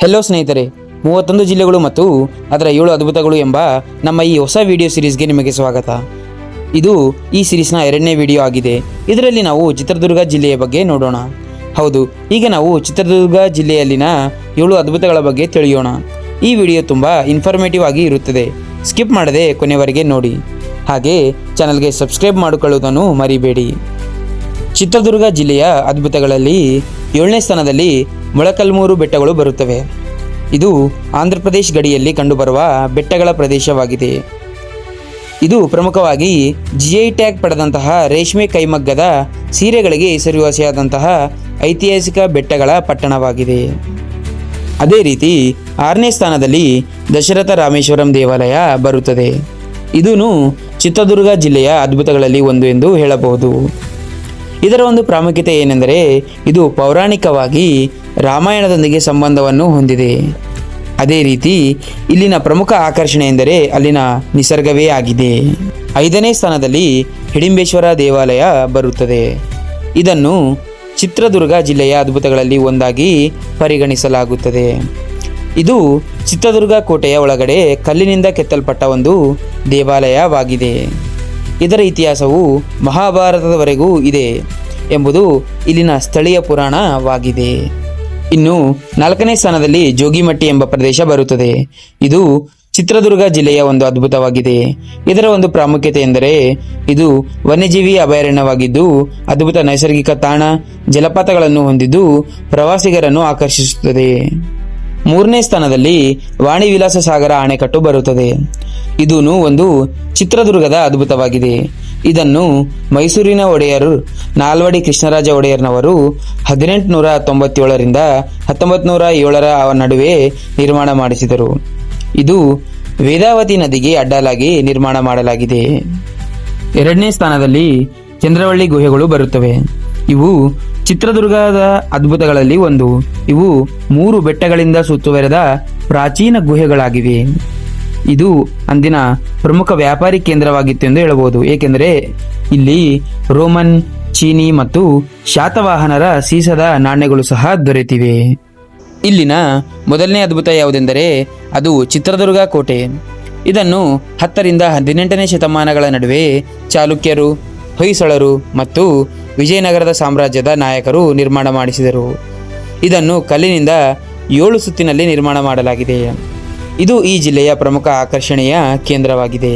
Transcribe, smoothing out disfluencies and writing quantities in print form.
Hello ಸ್ನೇಹಿತರೆ, 31 ಜಿಲ್ಲೆಗಳು ಮತ್ತು ಅದರ 7 ಅದ್ಭುತಗಳು ಎಂಬ ನಮ್ಮ ಈ ಹೊಸ ವಿಡಿಯೋ ಸಿರೀಸ್ಗೆ ನಿಮಗೆ ಸ್ವಾಗತ. ಇದು ಈ ಸಿರೀಸ್ನ 2ನೇ ವಿಡಿಯೋ ಆಗಿದೆ. ಇದರಲ್ಲಿ ನಾವು ಚಿತ್ರದುರ್ಗ ಜಿಲ್ಲೆಯ ಬಗ್ಗೆ ನೋಡೋಣ. ಹೌದು, ಈಗ ನಾವು ಚಿತ್ರದುರ್ಗ ಜಿಲ್ಲೆಯಲ್ಲಿನ 7 ಅದ್ಭುತಗಳ ಬಗ್ಗೆ ತಿಳಿಯೋಣ. ಈ ವಿಡಿಯೋ ತುಂಬ ಇನ್ಫಾರ್ಮೇಟಿವ್ ಆಗಿ ಇರುತ್ತದೆ. ಸ್ಕಿಪ್ ಮಾಡದೆ ಕೊನೆವರೆಗೆ ನೋಡಿ. ಹಾಗೆ ಚಾನಲ್ಗೆ ಸಬ್ಸ್ಕ್ರೈಬ್ ಮಾಡಿಕೊಳ್ಳುವುದನ್ನು ಮರಿಬೇಡಿ. ಚಿತ್ರದುರ್ಗ ಜಿಲ್ಲೆಯ ಅದ್ಭುತಗಳಲ್ಲಿ 7ನೇ ಸ್ಥಾನದಲ್ಲಿ ಮೊಳಕಲ್ಮೂರು ಬೆಟ್ಟಗಳು ಬರುತ್ತವೆ. ಇದು ಆಂಧ್ರ ಪ್ರದೇಶ ಗಡಿಯಲ್ಲಿ ಕಂಡುಬರುವ ಬೆಟ್ಟಗಳ ಪ್ರದೇಶವಾಗಿದೆ. ಇದು ಪ್ರಮುಖವಾಗಿ GI ಟ್ಯಾಗ್ ಪಡೆದಂತಹ ರೇಷ್ಮೆ ಕೈಮಗ್ಗದ ಸೀರೆಗಳಿಗೆ ಹೆಸರುವಾಸಿಯಾದಂತಹ ಐತಿಹಾಸಿಕ ಬೆಟ್ಟಗಳ ಪಟ್ಟಣವಾಗಿದೆ. ಅದೇ ರೀತಿ 6ನೇ ಸ್ಥಾನದಲ್ಲಿ ದಶರಥ ರಾಮೇಶ್ವರಂ ದೇವಾಲಯ ಬರುತ್ತದೆ. ಇದೂ ಚಿತ್ರದುರ್ಗ ಜಿಲ್ಲೆಯ ಅದ್ಭುತಗಳಲ್ಲಿ ಒಂದು ಎಂದು ಹೇಳಬಹುದು. ಇದರ ಒಂದು ಪ್ರಾಮುಖ್ಯತೆ ಏನೆಂದರೆ, ಇದು ಪೌರಾಣಿಕವಾಗಿ ರಾಮಾಯಣದೊಂದಿಗೆ ಸಂಬಂಧವನ್ನು ಹೊಂದಿದೆ. ಅದೇ ರೀತಿ ಇಲ್ಲಿನ ಪ್ರಮುಖ ಆಕರ್ಷಣೆ ಎಂದರೆ ಅಲ್ಲಿನ ನಿಸರ್ಗವೇ ಆಗಿದೆ. 5ನೇ ಸ್ಥಾನದಲ್ಲಿ ಹಿಡಿಂಬೇಶ್ವರ ದೇವಾಲಯ ಬರುತ್ತದೆ. ಇದನ್ನು ಚಿತ್ರದುರ್ಗ ಜಿಲ್ಲೆಯ ಅದ್ಭುತಗಳಲ್ಲಿ ಒಂದಾಗಿ ಪರಿಗಣಿಸಲಾಗುತ್ತದೆ. ಇದು ಚಿತ್ರದುರ್ಗ ಕೋಟೆಯ ಒಳಗಡೆ ಕಲ್ಲಿನಿಂದ ಕೆತ್ತಲ್ಪಟ್ಟ ಒಂದು ದೇವಾಲಯವಾಗಿದೆ. ಇದರ ಇತಿಹಾಸವು ಮಹಾಭಾರತದವರೆಗೂ ಇದೆ ಎಂಬುದು ಇಲ್ಲಿನ ಸ್ಥಳೀಯ ಪುರಾಣವಾಗಿದೆ. ಇನ್ನು 4ನೇ ಸ್ಥಾನದಲ್ಲಿ ಜೋಗಿಮಟ್ಟಿ ಎಂಬ ಪ್ರದೇಶ ಬರುತ್ತದೆ. ಇದು ಚಿತ್ರದುರ್ಗ ಜಿಲ್ಲೆಯ ಒಂದು ಅದ್ಭುತವಾಗಿದೆ. ಇದರ ಒಂದು ಪ್ರಾಮುಖ್ಯತೆ ಎಂದರೆ ಇದು ವನ್ಯಜೀವಿ ಅಭಯಾರಣ್ಯವಾಗಿದ್ದು ಅದ್ಭುತ ನೈಸರ್ಗಿಕ ತಾಣ, ಜಲಪಾತಗಳನ್ನು ಹೊಂದಿದ್ದು ಪ್ರವಾಸಿಗರನ್ನು ಆಕರ್ಷಿಸುತ್ತದೆ. 3ನೇ ಸ್ಥಾನದಲ್ಲಿ ವಾಣಿ ವಿಲಾಸ ಸಾಗರ ಅಣೆಕಟ್ಟು ಬರುತ್ತದೆ. ಇದೂ ಒಂದು ಚಿತ್ರದುರ್ಗದ ಅದ್ಭುತವಾಗಿದೆ. ಇದನ್ನು ಮೈಸೂರಿನ ಒಡೆಯರು ನಾಲ್ವಡಿ ಕೃಷ್ಣರಾಜ ಒಡೆಯರ್ನವರು 1897ರಿಂದ 1907ರ ನಡುವೆ ನಿರ್ಮಾಣ ಮಾಡಿಸಿದರು. ಇದು ವೇದಾವತಿ ನದಿಗೆ ಅಡ್ಡಲಾಗಿ ನಿರ್ಮಾಣ ಮಾಡಲಾಗಿದೆ. 2ನೇ ಸ್ಥಾನದಲ್ಲಿ ಚಂದ್ರವಳ್ಳಿ ಗುಹೆಗಳು ಬರುತ್ತವೆ. ಇವು ಚಿತ್ರದುರ್ಗದ ಅದ್ಭುತಗಳಲ್ಲಿ ಒಂದು. ಇವು 3 ಬೆಟ್ಟಗಳಿಂದ ಸುತ್ತುವರೆದ ಪ್ರಾಚೀನ ಗುಹೆಗಳಾಗಿವೆ. ಇದು ಅಂದಿನ ಪ್ರಮುಖ ವ್ಯಾಪಾರಿ ಕೇಂದ್ರವಾಗಿತ್ತು ಎಂದು ಹೇಳಬಹುದು. ಏಕೆಂದರೆ ಇಲ್ಲಿ ರೋಮನ್, ಚೀನಿ ಮತ್ತು ಶಾತವಾಹನರ ಸೀಸದ ನಾಣ್ಯಗಳು ಸಹ ದೊರೆತಿವೆ. ಇಲ್ಲಿನ ಮೊದಲನೇ ಅದ್ಭುತ ಯಾವುದೆಂದರೆ ಅದು ಚಿತ್ರದುರ್ಗ ಕೋಟೆ. ಇದನ್ನು 10ರಿಂದ 18ನೇ ಶತಮಾನಗಳ ನಡುವೆ ಚಾಲುಕ್ಯರು, ಹೊಯ್ಸಳರು ಮತ್ತು ವಿಜಯನಗರದ ಸಾಮ್ರಾಜ್ಯದ ನಾಯಕರು ನಿರ್ಮಾಣ ಮಾಡಿಸಿದರು. ಇದನ್ನು ಕಲ್ಲಿನಿಂದ 7 ಸುತ್ತಿನಲ್ಲಿ ನಿರ್ಮಾಣ ಮಾಡಲಾಗಿದೆ. ಇದು ಈ ಜಿಲ್ಲೆಯ ಪ್ರಮುಖ ಆಕರ್ಷಣೆಯ ಕೇಂದ್ರವಾಗಿದೆ.